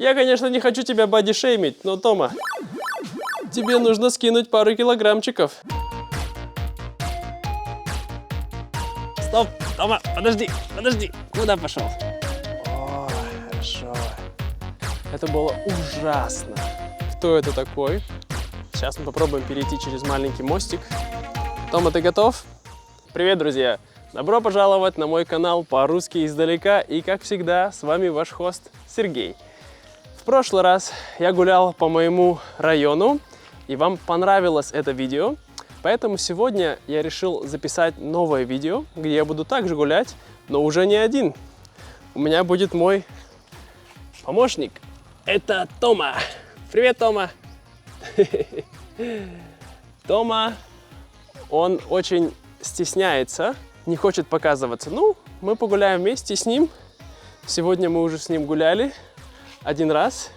Я, конечно, не хочу тебя бодишеймить, но, Тома, тебе нужно скинуть пару килограммчиков. Стоп, Тома, подожди. Куда пошел? О, хорошо. Это было ужасно. Кто это такой? Сейчас мы попробуем перейти через маленький мостик. Тома, ты готов? Привет, друзья! Добро пожаловать на мой канал по-русски издалека. И, как всегда, с вами ваш хост Сергей. В прошлый раз я гулял по моему району, и вам понравилось это видео. Поэтому сегодня я решил записать новое видео, где я буду также гулять, но уже не один. У меня будет мой помощник. Это Тома. Привет, Тома. Тома, он очень стесняется, не хочет показываться. Ну, мы погуляем вместе с ним. Сегодня мы уже с ним гуляли один раз,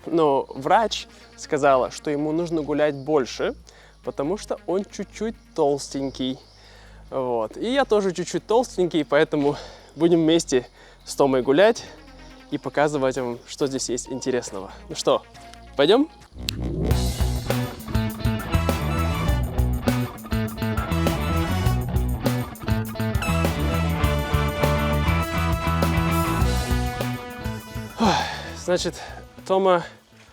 но врач сказала, что ему нужно гулять больше, потому что он чуть-чуть толстенький. Вот. И я тоже чуть-чуть толстенький, поэтому будем вместе с Томой гулять и показывать вам, что здесь есть интересного. Ну что, пойдем? Значит, Тома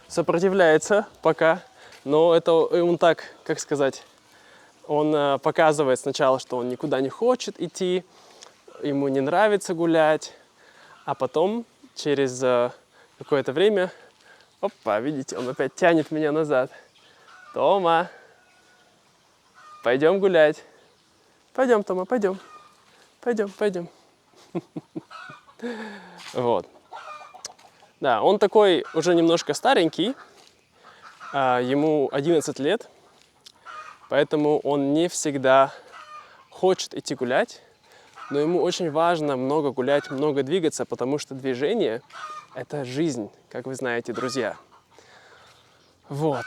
сопротивляется пока, но это он так, как сказать, он показывает сначала, что он никуда не хочет идти, ему не нравится гулять, а потом через какое-то время, опа, видите, он опять тянет меня назад. Тома, пойдем гулять. Пойдем, Тома, пойдем. Пойдем. Вот. Да, он такой уже немножко старенький, ему 11 лет, поэтому он не всегда хочет идти гулять, но ему очень важно много гулять, много двигаться, потому что движение – это жизнь, как вы знаете, друзья. Вот,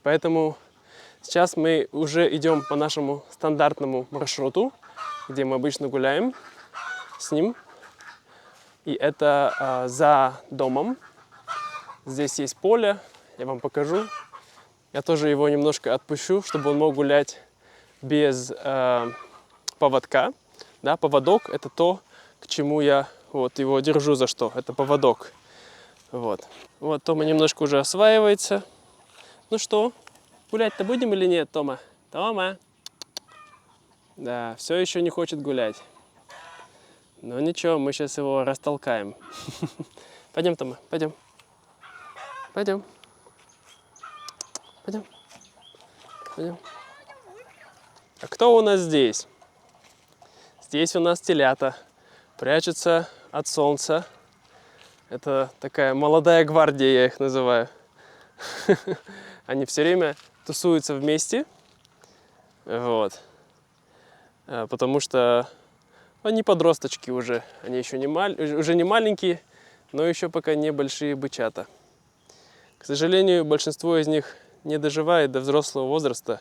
поэтому сейчас мы уже идем по нашему стандартному маршруту, где мы обычно гуляем с ним. И это за домом. Здесь есть поле, я вам покажу. Я тоже его немножко отпущу, чтобы он мог гулять без поводка. Да, поводок – это то, к чему я вот его держу за что. Это поводок. Вот, Тома немножко уже осваивается. Ну что, гулять-то будем или нет, Тома? Тома! Да, все еще не хочет гулять. Ну ничего, мы сейчас его растолкаем. Пойдем, Тома, пойдем. А кто у нас здесь? Здесь у нас телята. Прячутся от солнца. Это такая молодая гвардия, я их называю. Они все время тусуются вместе. Вот. Потому что они подросточки уже. Они еще уже не маленькие, но еще пока не большие бычата. К сожалению, большинство из них не доживает до взрослого возраста,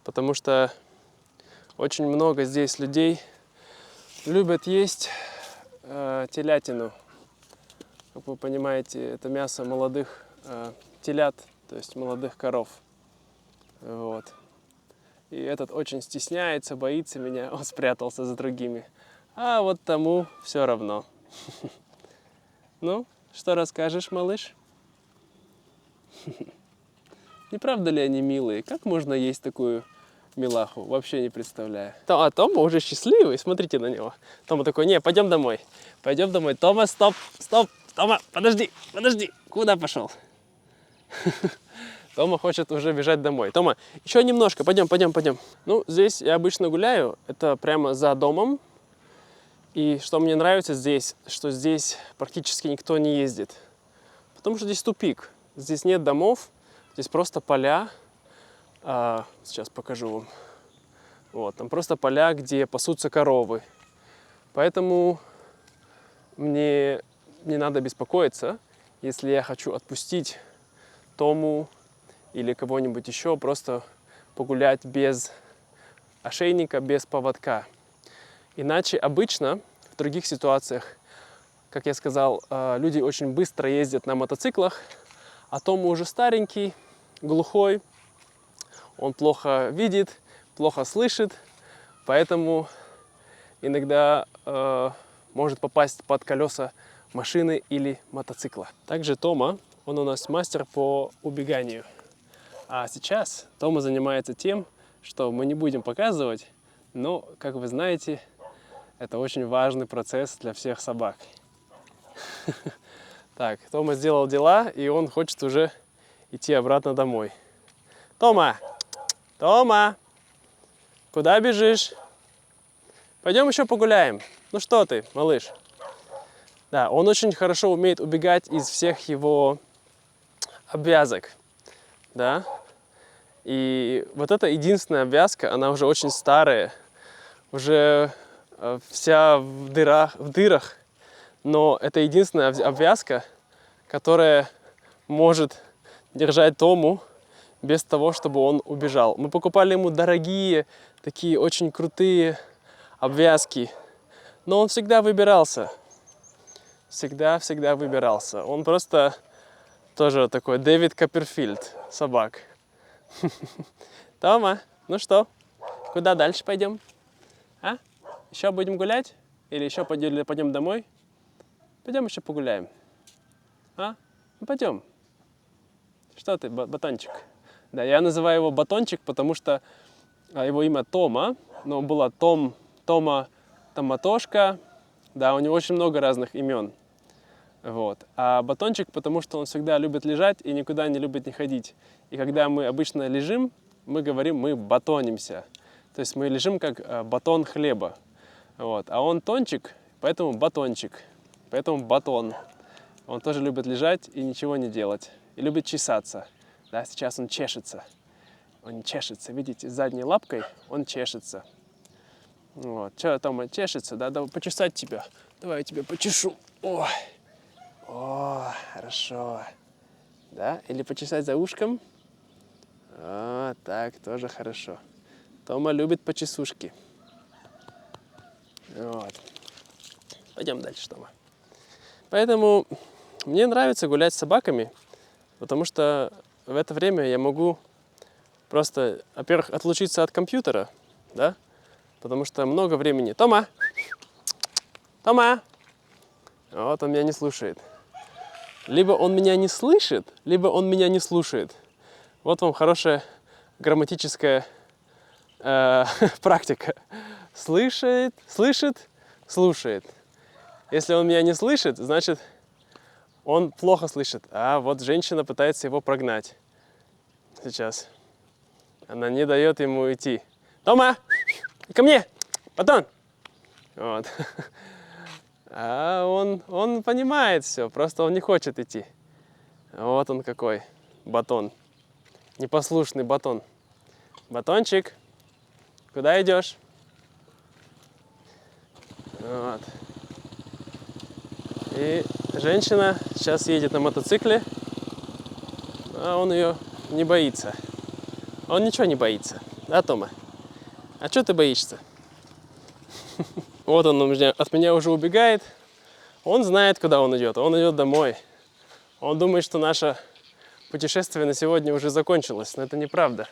потому что очень много здесь людей любят есть телятину. Как вы понимаете, это мясо молодых телят, то есть молодых коров. Вот. И этот очень стесняется, боится меня, он спрятался за другими. А вот тому все равно. Ну, что расскажешь, малыш? Не правда ли они милые? Как можно есть такую милаху? Вообще не представляю. А Тома уже счастливый, смотрите на него. Тома такой, не, пойдем домой. Пойдем домой. Тома, стоп. Тома, подожди. Куда пошел? Тома хочет уже бежать домой. Тома, еще немножко, пойдем. Ну, здесь я обычно гуляю, это прямо за домом. И что мне нравится здесь, что здесь практически никто не ездит. Потому что здесь тупик. Здесь нет домов, здесь просто поля. Сейчас покажу вам. Вот, там просто поля, где пасутся коровы. Поэтому мне не надо беспокоиться, если я хочу отпустить Тому или кого-нибудь еще, просто погулять без ошейника, без поводка. Иначе обычно в других ситуациях как я сказал, люди очень быстро ездят на мотоциклах, а Тома уже старенький, глухой, он плохо видит, плохо слышит, поэтому иногда может попасть под колеса машины или мотоцикла. Также Тома, он у нас мастер по убеганию. А сейчас Тома занимается тем, что мы не будем показывать, но, как вы знаете, это очень важный процесс для всех собак. Так, Тома сделал дела, и он хочет уже идти обратно домой. Тома! Тома! Куда бежишь? Пойдем еще погуляем. Ну что ты, малыш? Да, он очень хорошо умеет убегать из всех его обвязок. Да? И вот эта единственная обвязка, она уже очень старая, уже вся в дырах. Но это единственная обвязка, которая может держать Тому без того, чтобы он убежал. Мы покупали ему дорогие, такие очень крутые обвязки, но он всегда выбирался. Всегда выбирался. Он просто тоже такой Дэвид Копперфильд собак. Тома, ну что, куда дальше пойдем? А? Еще будем гулять? Или еще пойдем домой? Пойдем еще погуляем. А? Ну пойдем. Что ты, батончик? Да, я называю его батончик, потому что его имя Тома, но было Тома, Томатошка. Да, у него очень много разных имен. Вот. А батончик, потому что он всегда любит лежать и никуда не любит не ходить. И когда мы обычно лежим, мы говорим, мы батонимся. То есть мы лежим как батон хлеба. Вот. А он тончик, поэтому батончик. Поэтому батон. Он тоже любит лежать и ничего не делать. И любит чесаться. Да, сейчас он чешется. Он чешется, видите, задней лапкой он чешется. Вот. Что, Тома, чешется, да? Давай почесать тебя. Давай я тебя почешу. Ой. О, хорошо. Да? Или почесать за ушком. О, так, тоже хорошо. Тома любит почесушки. Вот. Пойдем дальше, Тома. Поэтому мне нравится гулять с собаками, потому что в это время я могу просто, во-первых, отлучиться от компьютера, да? Потому что много времени. Тома! Тома! Вот он меня не слушает. Либо он меня не слышит, либо он меня не слушает. Вот вам хорошая грамматическая практика. Слышит, слушает. Если он меня не слышит, значит, он плохо слышит. А вот женщина пытается его прогнать. Сейчас. Она не дает ему идти. Тома! Ко мне! Батон! Вот. А он понимает все, просто он не хочет идти. Вот он какой батон. Непослушный батон. Батончик, куда идешь? Вот. И женщина сейчас едет на мотоцикле, а он ее не боится. Он ничего не боится. Да, Тома? А что ты боишься? Вот он от меня уже убегает. Он знает, куда он идет. Он идет домой. Он думает, что наше путешествие на сегодня уже закончилось. Но это неправда.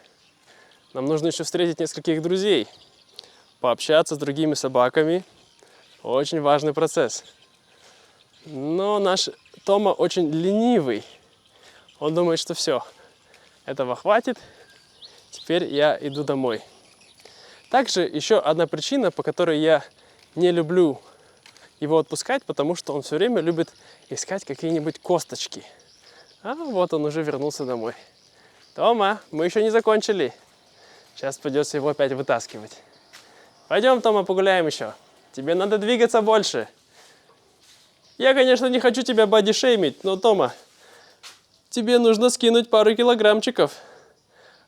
Нам нужно еще встретить нескольких друзей. Пообщаться с другими собаками. Очень важный процесс. Но наш Тома очень ленивый. Он думает, что все, этого хватит. Теперь я иду домой. Также еще одна причина, по которой я не люблю его отпускать, потому что он все время любит искать какие-нибудь косточки. А вот он уже вернулся домой. Тома, мы еще не закончили. Сейчас придется его опять вытаскивать. Пойдем, Тома, погуляем еще. Тебе надо двигаться больше. Я, конечно, не хочу тебя бодишеймить, но, Тома, тебе нужно скинуть пару килограммчиков.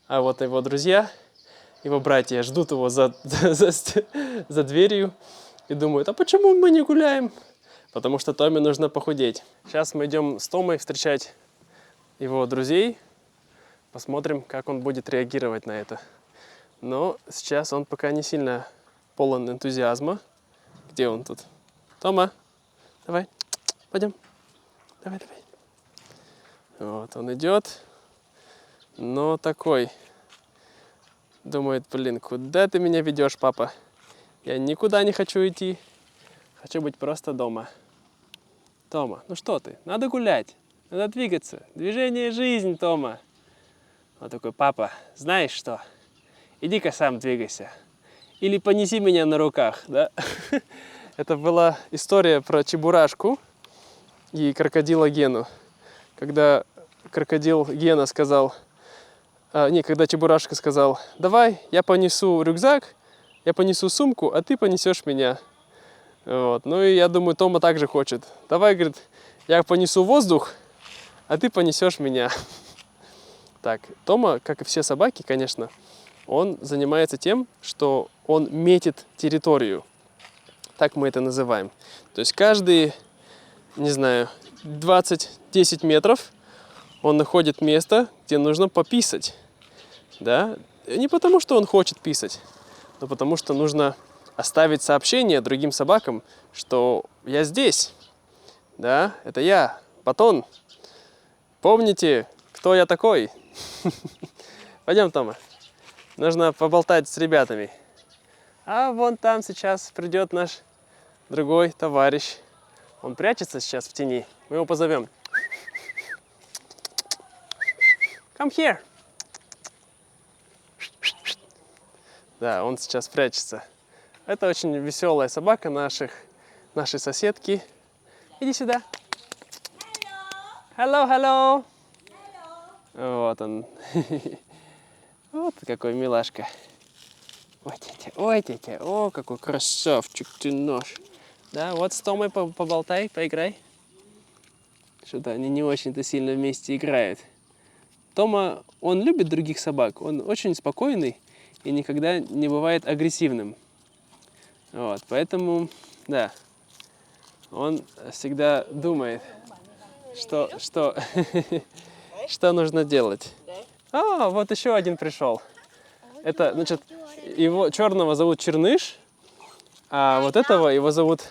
А вот его друзья, его братья ждут его за дверью и думают, а почему мы не гуляем? Потому что Томе нужно похудеть. Сейчас мы идем с Томой встречать его друзей. Посмотрим, как он будет реагировать на это. Но сейчас он пока не сильно полон энтузиазма. Где он тут? Тома, давай. Пойдем. Давай, давай. Вот, он идет. Но такой. Думает, блин, куда ты меня ведешь, папа? Я никуда не хочу идти. Хочу быть просто дома. Тома, ну что ты? Надо гулять. Надо двигаться. Движение – жизнь, Тома. Он такой, папа, знаешь что? Иди-ка сам двигайся. Или понеси меня на руках, да? Это была история про Чебурашку и крокодила Гену. Когда крокодил Гена сказал, когда Чебурашка сказал, давай, я понесу рюкзак, я понесу сумку, а ты понесешь меня. Вот. Ну и я думаю, Тома также хочет. Давай, говорит, я понесу воздух, а ты понесешь меня. Так, Тома, как и все собаки, конечно, он занимается тем, что он метит территорию. Так мы это называем. То есть каждые, не знаю, 20-10 метров он находит место, где нужно пописать. Да? Не потому, что он хочет писать, но потому, что нужно оставить сообщение другим собакам, что я здесь. Да, это я, Батон. Помните, кто я такой? Пойдем, Тома. Нужно поболтать с ребятами. А вон там сейчас придет наш другой товарищ. Он прячется сейчас в тени. Мы его позовем. Come here. Да, он сейчас прячется. Это очень веселая собака нашей соседки. Иди сюда. Hello, hello. Вот он. Вот какой милашка. Ой, тетя, о, какой красавчик ты наш. Да, вот с Томой поболтай, поиграй. Что-то они не очень-то сильно вместе играют. Тома, он любит других собак, он очень спокойный и никогда не бывает агрессивным. Вот, поэтому, да, он всегда думает, что нужно делать. А, вот еще один пришел. Это, значит, его черного зовут Черныш, а вот этого его зовут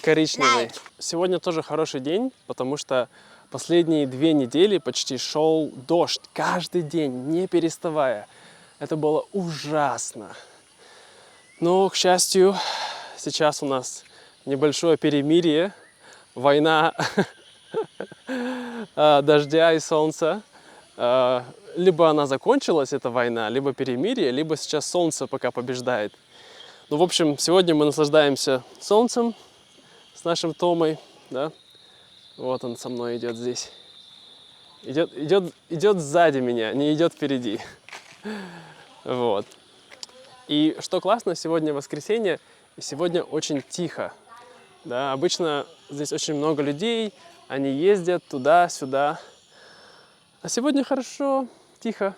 Коричневый. Сегодня тоже хороший день, потому что последние 2 недели почти шел дождь каждый день, не переставая. Это было ужасно. Но, к счастью, сейчас у нас небольшое перемирие, война дождя и солнца. Либо она закончилась, эта война, либо перемирие, либо сейчас солнце пока побеждает. Ну, в общем, сегодня мы наслаждаемся солнцем с нашим Томой, да. Вот он со мной идет здесь. Идет сзади меня, не идет впереди. Вот. И что классно, сегодня воскресенье, и сегодня очень тихо. Да, обычно здесь очень много людей, они ездят туда-сюда. А сегодня хорошо, тихо.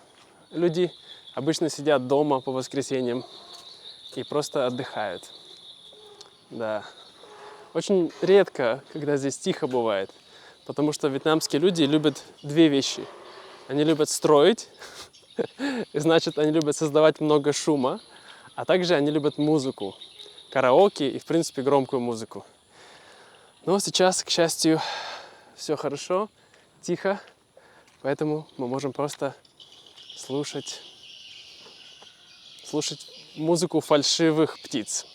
Люди обычно сидят дома по воскресеньям и просто отдыхают. Да. Очень редко, когда здесь тихо бывает, потому что вьетнамские люди любят 2 вещи. Они любят строить, и значит, они любят создавать много шума, а также они любят музыку, караоке и, в принципе, громкую музыку. Но сейчас, к счастью, все хорошо, тихо, поэтому мы можем просто слушать музыку фальшивых птиц.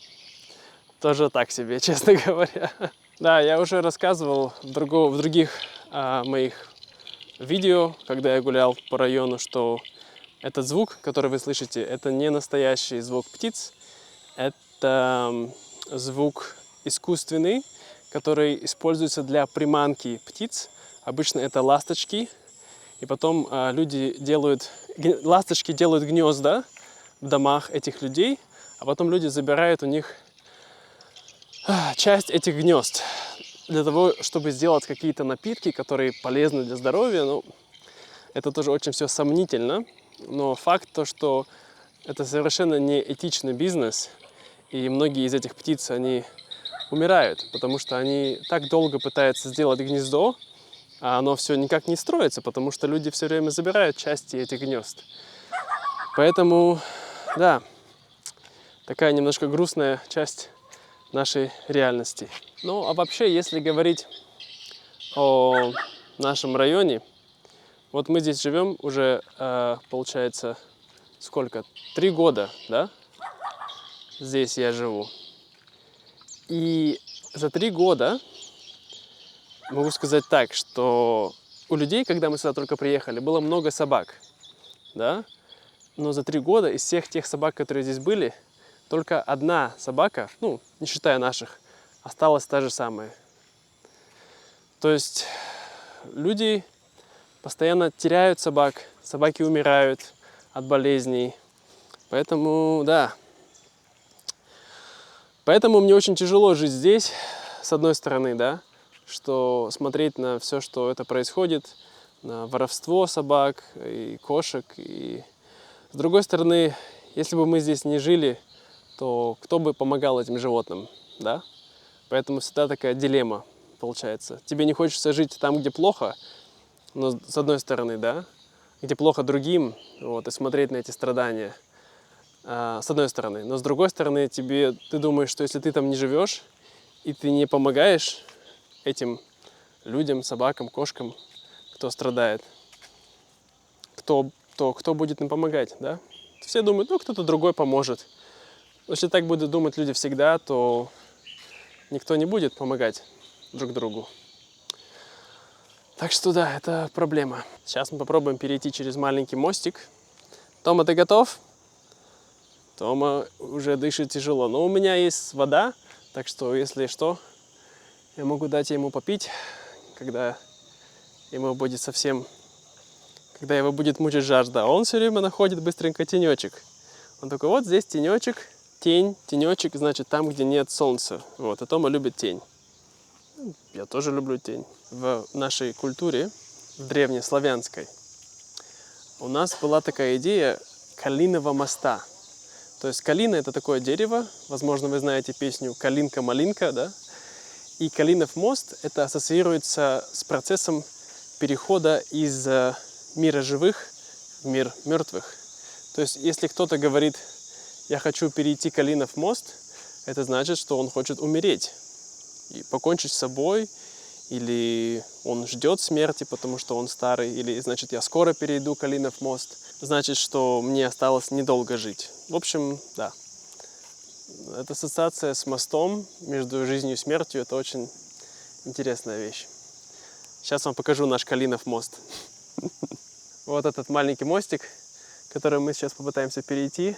Тоже так себе, честно говоря. Да, я уже рассказывал в других моих видео, когда я гулял по району, что этот звук, который вы слышите, это не настоящий звук птиц, это звук искусственный, который используется для приманки птиц. Обычно это ласточки, и потом ласточки делают гнезда в домах этих людей, а потом люди забирают у них часть этих гнезд для того, чтобы сделать какие-то напитки, которые полезны для здоровья. Ну, это тоже очень все сомнительно, но факт то, что это совершенно не этичный бизнес, и многие из этих птиц, они умирают, потому что они так долго пытаются сделать гнездо, а оно все никак не строится, потому что люди все время забирают части этих гнезд. Поэтому, да, такая немножко грустная часть нашей реальности. Ну, а вообще, если говорить о нашем районе. Вот мы здесь живем уже, получается, сколько? 3 года, да? Здесь я живу. И за 3 года могу сказать так, что у людей, когда мы сюда только приехали, было много собак, да? Но за 3 года из всех тех собак, которые здесь были, только одна собака, ну, не считая наших, осталась та же самая. То есть люди постоянно теряют собак, собаки умирают от болезней. Поэтому, да. Поэтому мне очень тяжело жить здесь, с одной стороны, да, что смотреть на все, что это происходит, на воровство собак и кошек. И с другой стороны, если бы мы здесь не жили, то кто бы помогал этим животным, да? Поэтому всегда такая дилемма получается. Тебе не хочется жить там, где плохо, но с одной стороны, да, где плохо другим, вот, и смотреть на эти страдания, с одной стороны. Но с другой стороны, ты думаешь, что если ты там не живешь, и ты не помогаешь этим людям, собакам, кошкам, кто страдает, кто будет им помогать, да? Все думают, ну, кто-то другой поможет. Если так будут думать люди всегда, то никто не будет помогать друг другу. Так что да, это проблема. Сейчас мы попробуем перейти через маленький мостик. Тома, ты готов? Тома уже дышит тяжело. Но у меня есть вода, так что, если что, я могу дать ему попить, когда ему будет когда его будет мучить жажда. Он все время находит быстренько тенечек. Он такой, вот здесь тенечек, тенечек, значит, там, где нет солнца. Вот, а Тома любит тень. Я тоже люблю тень. В нашей культуре, в древнеславянской, у нас была такая идея калинового моста. То есть калина – это такое дерево, возможно, вы знаете песню «Калинка-малинка», да? И калинов мост – это ассоциируется с процессом перехода из мира живых в мир мертвых. То есть если кто-то говорит «я хочу перейти калинов мост», это значит, что он хочет умереть и покончить с собой, или он ждет смерти, потому что он старый, или значит, я скоро перейду Калинов мост, значит, что мне осталось недолго жить. В общем, да. Эта ассоциация с мостом между жизнью и смертью – это очень интересная вещь. Сейчас вам покажу наш Калинов мост. Вот этот маленький мостик, который мы сейчас попытаемся перейти.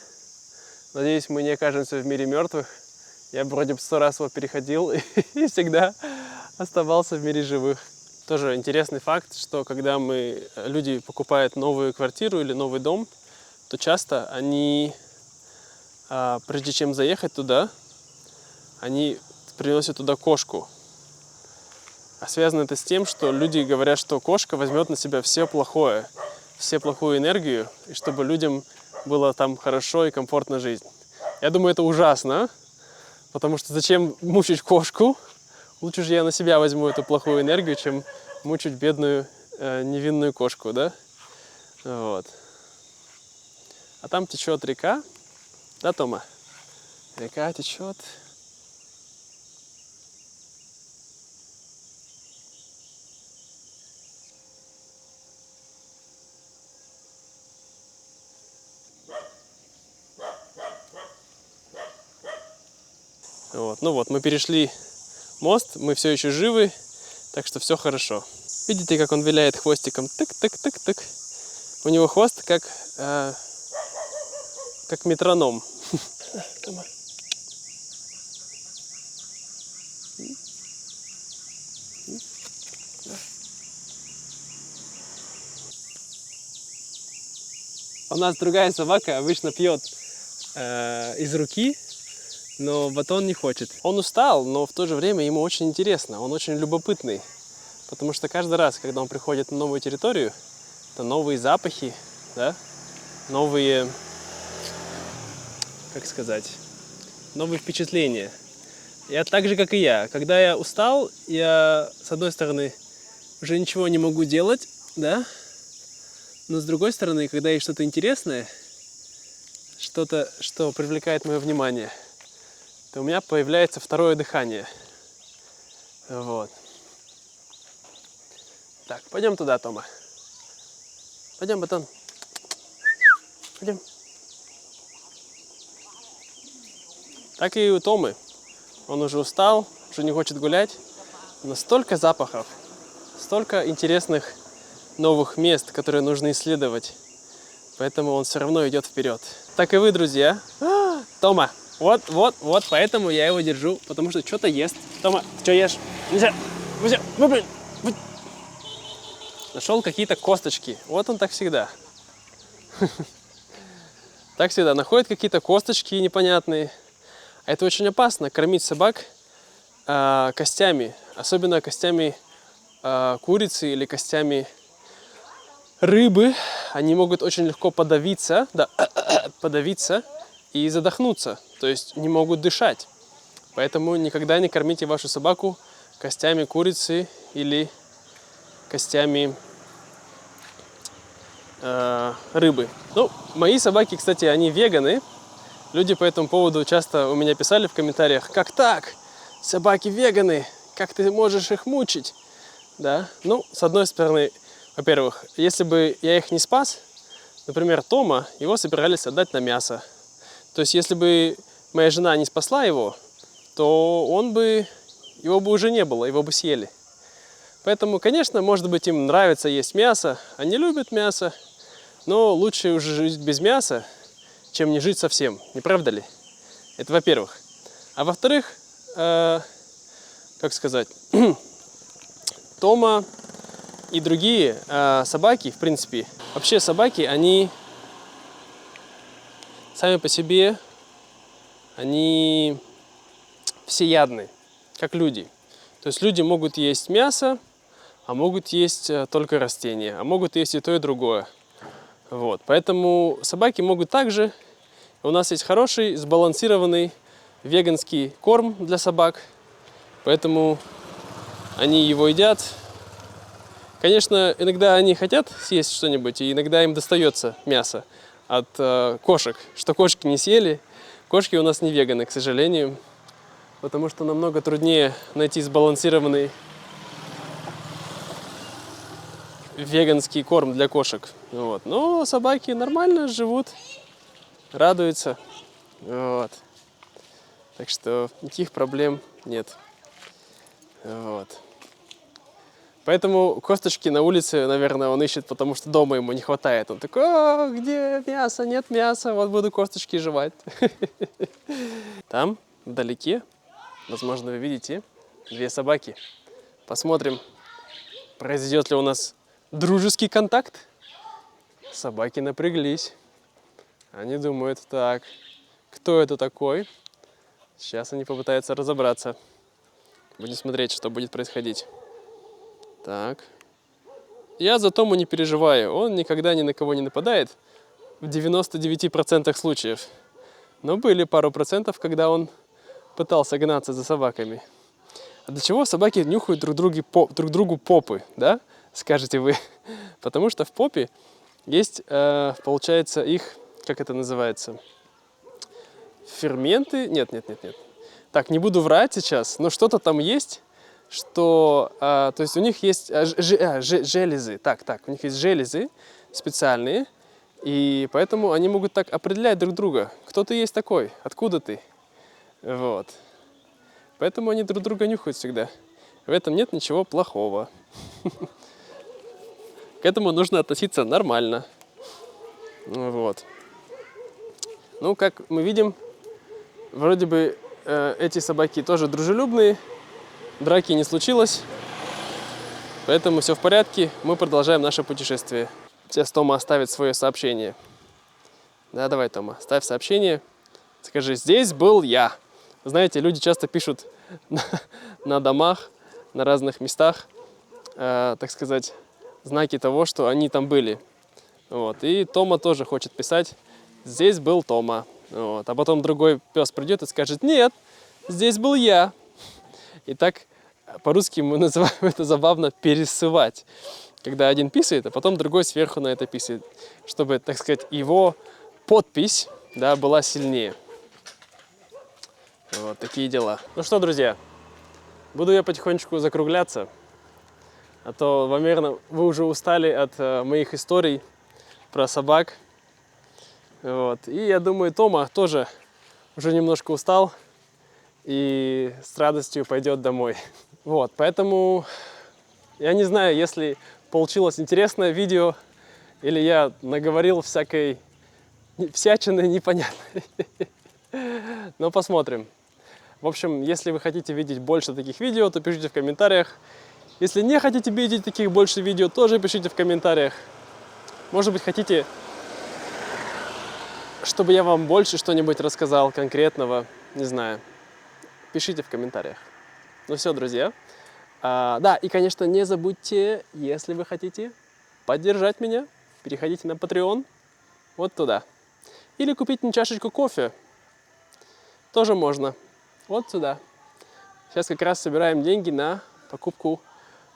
Надеюсь, мы не окажемся в мире мертвых. Я вроде бы 100 раз его переходил и всегда оставался в мире живых. Тоже интересный факт, что когда люди покупают новую квартиру или новый дом, то часто они, прежде чем заехать туда, они приносят туда кошку. А связано это с тем, что люди говорят, что кошка возьмет на себя все плохую энергию, и чтобы людям было там хорошо и комфортно жить. Я думаю, это ужасно. Потому что зачем мучить кошку? Лучше же я на себя возьму эту плохую энергию, чем мучить бедную невинную кошку, да? Вот. А там течет река. Да, Тома? Река течет. Вот. Ну вот, мы перешли мост, мы все еще живы, так что все хорошо. Видите, как он виляет хвостиком? Тык-тык-тык-тык. У него хвост как метроном. У нас другая собака обычно пьет из руки, но батон не хочет. Он устал, но в то же время ему очень интересно, он очень любопытный. Потому что каждый раз, когда он приходит на новую территорию, это новые запахи, да? Новые, новые впечатления. Я так же, как и я. Когда я устал, я, с одной стороны, уже ничего не могу делать, да? Но с другой стороны, когда есть что-то интересное, что-то, что привлекает мое внимание, то у меня появляется второе дыхание. Вот. Так, пойдем туда, Тома. Пойдем, Батон. Пойдем. Так и у Томы. Он уже устал, уже не хочет гулять. Но столько запахов, столько интересных новых мест, которые нужно исследовать. Поэтому он все равно идет вперед. Так и вы, друзья. Тома, вот, поэтому я его держу, потому что что-то ест. Тома, ты что ешь? Нельзя. Нашел какие-то косточки. Вот он так всегда. Так всегда. Находит какие-то косточки непонятные. А это очень опасно, кормить собак костями. Особенно костями курицы или костями рыбы. Они могут очень легко подавиться, да, подавиться и задохнуться. То есть не могут дышать. Поэтому никогда не кормите вашу собаку костями курицы или костями рыбы. Ну, мои собаки, кстати, они веганы. Люди по этому поводу часто у меня писали в комментариях: как так? Собаки веганы, как ты можешь их мучить? Да, ну, с одной стороны, во-первых, если бы я их не спас, например, Тома, его собирались отдать на мясо. То есть, если бы моя жена не спасла его, то его бы уже не было, его бы съели. Поэтому, конечно, может быть, им нравится есть мясо, они любят мясо, но лучше уже жить без мяса, чем не жить совсем, не правда ли? Это во-первых. А во-вторых, как сказать, Тома и другие собаки, в принципе, вообще собаки, они сами по себе, они всеядны, как люди. То есть люди могут есть мясо, а могут есть только растения, а могут есть и то, и другое. Вот. Поэтому собаки могут также. У нас есть хороший, сбалансированный веганский корм для собак, поэтому они его едят. Конечно, иногда они хотят съесть что-нибудь, и иногда им достается мясо от кошек, что кошки не съели. Кошки у нас не веганы, к сожалению, потому что намного труднее найти сбалансированный веганский корм для кошек. Вот. Но собаки нормально живут, радуются. Вот. Так что никаких проблем нет. Вот. Поэтому косточки на улице, наверное, он ищет, потому что дома ему не хватает. Он такой: о, где мясо? Нет мяса, вот буду косточки жевать. Там, вдалеке, возможно, вы видите две собаки. Посмотрим, произойдет ли у нас дружеский контакт. Собаки напряглись. Они думают: так, кто это такой? Сейчас они попытаются разобраться. Будем смотреть, что будет происходить. Так. Я за Тому не переживаю. Он никогда ни на кого не нападает. В 99% случаев. Но были пару процентов, когда он пытался гнаться за собаками. А для чего собаки нюхают друг другу попы, да? Скажете вы. Потому что в попе есть, получается, их, как это называется, ферменты. Нет. Так, не буду врать сейчас, но что-то там есть, что, то есть у них есть железы. Так, у них есть железы специальные, и поэтому они могут так определять друг друга. Кто ты есть такой? Откуда ты? Вот. Поэтому они друг друга нюхают всегда. В этом нет ничего плохого. К этому нужно относиться нормально. Вот. Ну, как мы видим, вроде бы эти собаки тоже дружелюбные. Драки не случилось. Поэтому все в порядке. Мы продолжаем наше путешествие. Сейчас Тома оставит свое сообщение. Да, давай, Тома, ставь сообщение. Скажи: здесь был я. Знаете, люди часто пишут на домах, на разных местах, так сказать, знаки того, что они там были. Вот. И Тома тоже хочет писать: здесь был Тома. Вот. А потом другой пес придет и скажет: нет, здесь был я. И так по-русски мы называем это забавно пересывать. Когда один писает, а потом другой сверху на это писает. Чтобы, так сказать, его подпись, да, была сильнее. Вот такие дела. Ну что, друзья, буду я потихонечку закругляться. А то, наверное, вы уже устали от моих историй про собак. Вот. И я думаю, Тома тоже уже немножко устал и с радостью пойдет домой. Вот, поэтому я не знаю, если получилось интересное видео или я наговорил всякой всячины непонятной. Но посмотрим. В общем, если вы хотите видеть больше таких видео, то пишите в комментариях. Если не хотите видеть таких больше видео, тоже пишите в комментариях. Может быть, хотите, чтобы я вам больше что-нибудь рассказал конкретного, не знаю. Пишите в комментариях. Ну все, друзья. Да, и, конечно, не забудьте, если вы хотите поддержать меня, переходите на Patreon, вот туда. Или купить мне чашечку кофе, тоже можно, вот сюда. Сейчас как раз собираем деньги на покупку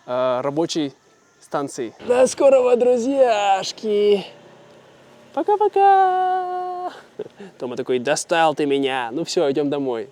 рабочей станции. До скорого, друзьяшки! Пока-пока! Тома такой, достал ты меня. Ну все, идем домой.